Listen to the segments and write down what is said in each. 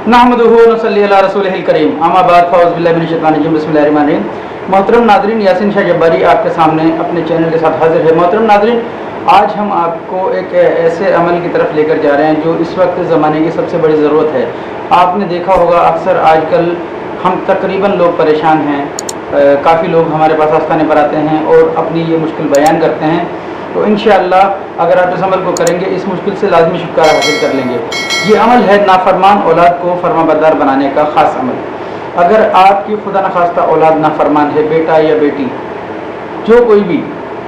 नहमदुहु व नसल्ली अला रसूलिहिल करीम, अम्मा बाद फ़अऊज़ु बिल्लाहि मिनश शैतानिर रजीम, बिस्मिल्लाहिर रहमानिर रहीम। मोहतरम नाज़रीन, यासीन शाह जब्बारी आपके सामने अपने चैनल के साथ हाजिर है। मोहतरम नाज़रीन, आज हम आपको एक ऐसे अमल की तरफ लेकर जा रहे हैं जो इस वक्त ज़माने की सबसे बड़ी ज़रूरत है। आपने देखा होगा अक्सर आजकल हम तकरीबन लोग परेशान हैं, काफ़ी लोग हमारे पास आस्थाने पर आते हैं और अपनी ये मुश्किल बयान करते हैं। तो इंशाअल्लाह अगर आप इस अमल को करेंगे इस मुश्किल से लाजमी छुटकारा हासिल कर लेंगे। ये अमल है नाफरमान औलाद को फरमाबरदार बनाने का ख़ास अमल। अगर आपकी खुदा न खास्ता औलाद नाफरमान है, बेटा या बेटी जो कोई भी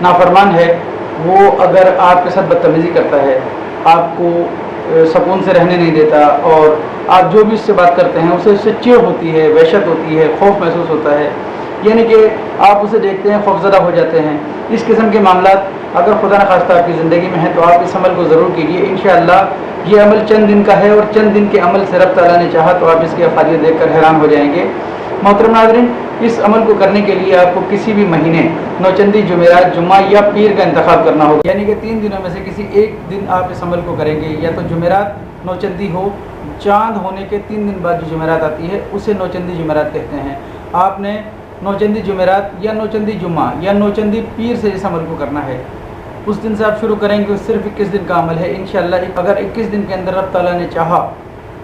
नाफरमान है, वो अगर आपके साथ बदतमीज़ी करता है, आपको सुकून से रहने नहीं देता और आप जो भी उससे बात करते हैं उसे उससे चिढ़ होती है, वहशत होती है, खौफ महसूस होता है, यानी कि आप उसे देखते हैं खौफज़दा हो जाते हैं, इस किस्म के मामलात अगर खुदा न खास्ता आपकी ज़िंदगी में है तो आप इस अमल को ज़रूर कीजिए। इंशाअल्लाह ये अमल चंद दिन का है और चंद दिन के अमल से रब ताला ने चाहा तो आप इसकी अफादियत देखकर हैरान हो जाएंगे। मोहतरम नाज़रीन, इस अमल को करने के लिए आपको किसी भी महीने नौचंदी, जुमेरात, जुम्मा या पीर का इंतखाब करना होगा, यानी कि 3 दिनों में से किसी एक दिन आप इस अमल को करेंगे। या तो जुमेरात नौचंदी हो, चाँद होने के 3 दिन बाद जो जुमेरात आती है उसे नौचंदी जुमेरात कहते हैं। आपने नौचंदी जुमेरात या नौचंदी जुम्मा या नौचंदी पीर से इस अमल को करना है। उस दिन से आप शुरू करेंगे, सिर्फ 21 दिन का अमल है। इंशाअल्लाह अगर 21 दिन के अंदर रब ताला ने चाहा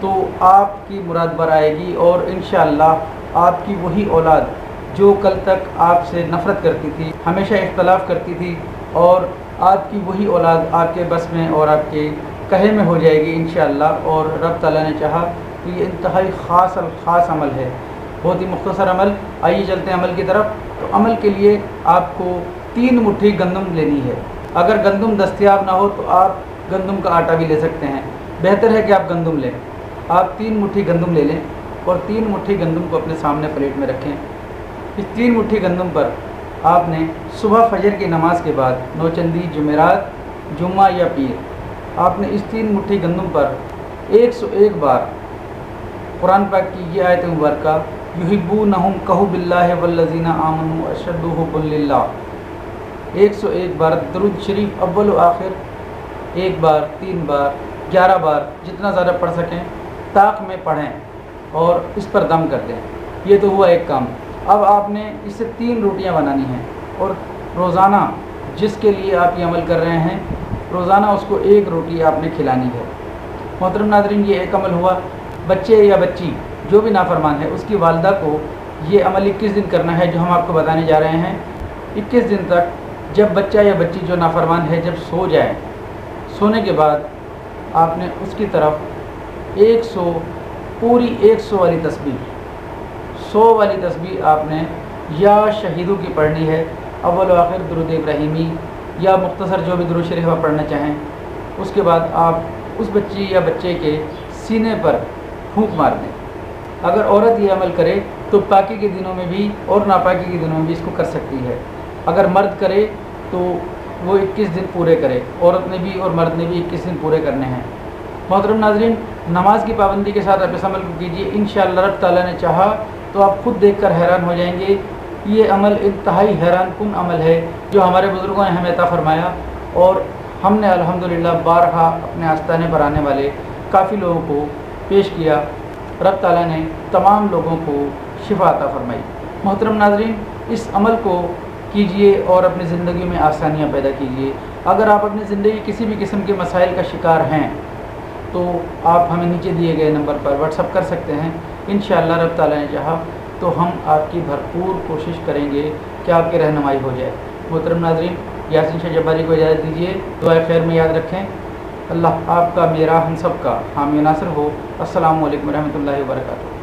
तो आपकी मुराद बर आएगी और इंशाअल्लाह आपकी वही औलाद जो कल तक आपसे नफ़रत करती थी, हमेशा इख्तलाफ करती थी, और आपकी वही औलाद आपके बस में और आपके कहे में हो जाएगी इंशाअल्लाह। और रब ताला ने चाहा तो ये इंतहाई ख़ास अमल है, बहुत ही मुख्तसर अमल। आइए चलते हैं अमल की तरफ। तो अमल के लिए आपको 3 मुट्ठी गंदम लेनी है। अगर गंदम दस्तयाब ना हो तो आप गंदम का आटा भी ले सकते हैं, बेहतर है कि आप गंदम लें। आप 3 मुट्ठी गंदम ले लें और 3 मुट्ठी गंदम को अपने सामने प्लेट में रखें। इस 3 मुट्ठी गंदम पर आपने सुबह फजर की नमाज के बाद नौचंदी, जुमेरात, जुम्मा या पीर, आपने इस 3 मुट्ठी गंदम पर 101 बार कुरान पाक की ये आयत मुबारका युहिब्बूनहुम कहू बिल्लाहि वल्लज़ीना आमनू अशद्दु हुब्बन लिल्लाह, 101 बार दरूद शरीफ अव्वल व आखिर, 1 बार, 3 बार, 11 बार, जितना ज़्यादा पढ़ सकें ताक में पढ़ें और इस पर दम कर दें। ये तो हुआ एक काम। अब आपने इससे 3 रोटियां बनानी हैं और रोज़ाना जिसके लिए आप ये अमल कर रहे हैं, रोज़ाना उसको 1 रोटी आपने खिलानी है। मोहतरम नाज़रीन, ये एक अमल हुआ। बच्चे या बच्ची जो भी नाफरमान है उसकी वालदा को ये अमल 21 दिन करना है जो हम आपको बताने जा रहे हैं। 21 दिन तक जब बच्चा या बच्ची जो नाफरमान है जब सो जाए, सोने के बाद आपने उसकी तरफ 100 पूरी 100 वाली तस्बीह, 100 वाली तस्बीह आपने या शहीदों की पढ़नी है, अव्वल व आखिर दुरूद इब्राहिमी या मुख्तसर जो भी दुरूद शरीफ आप पढ़ना चाहें। उसके बाद आप उस बच्ची या बच्चे के सीने पर फूंक मार दें। अगर औरत ये अमल करे तो पाकी के दिनों में भी और नापाकी के दिनों में भी इसको कर सकती है। अगर मर्द करे तो वो 21 दिन पूरे करे, औरत ने भी और मर्द ने भी 21 दिन पूरे करने हैं। मोहतरम नाज़रीन, नमाज की पाबंदी के साथ आप इस अमल को कीजिए। इंशाअल्लाह रब ताला ने चाहा तो आप खुद देखकर हैरान हो जाएंगे। ये अमल इंतहाई हैरान कुन अमल है जो हमारे बुज़ुर्गों ने हमें अता फरमाया और हमने अल्हम्दुलिल्लाह बारहा अपने आस्ताने पर आने वाले काफ़ी लोगों को पेश किया। रब ताला ने तमाम लोगों को शिफा अता फरमाई। मोहतरम नाज़रीन, इस अमल को कीजिए और अपनी ज़िंदगी में आसानियाँ पैदा कीजिए। अगर आप अपनी ज़िंदगी किसी भी किस्म के मसाइल का शिकार हैं तो आप हमें नीचे दिए गए नंबर पर व्हाट्सअप कर सकते हैं। इंशाअल्लाह रब ताला ने चाहा तो हम आपकी भरपूर कोशिश करेंगे कि आपकी रहनुमाई हो जाए। मोहतरम नाज़रीन, यासीन शाह जब्बारी को इजाज़त दीजिए। दुआ खैर में याद रखें। अल्लाह आपका, मेरा, हम सब का हामी नासिर हो। अस्सलामु अलैकुम रहमतुल्लाहि व बरकातुहू।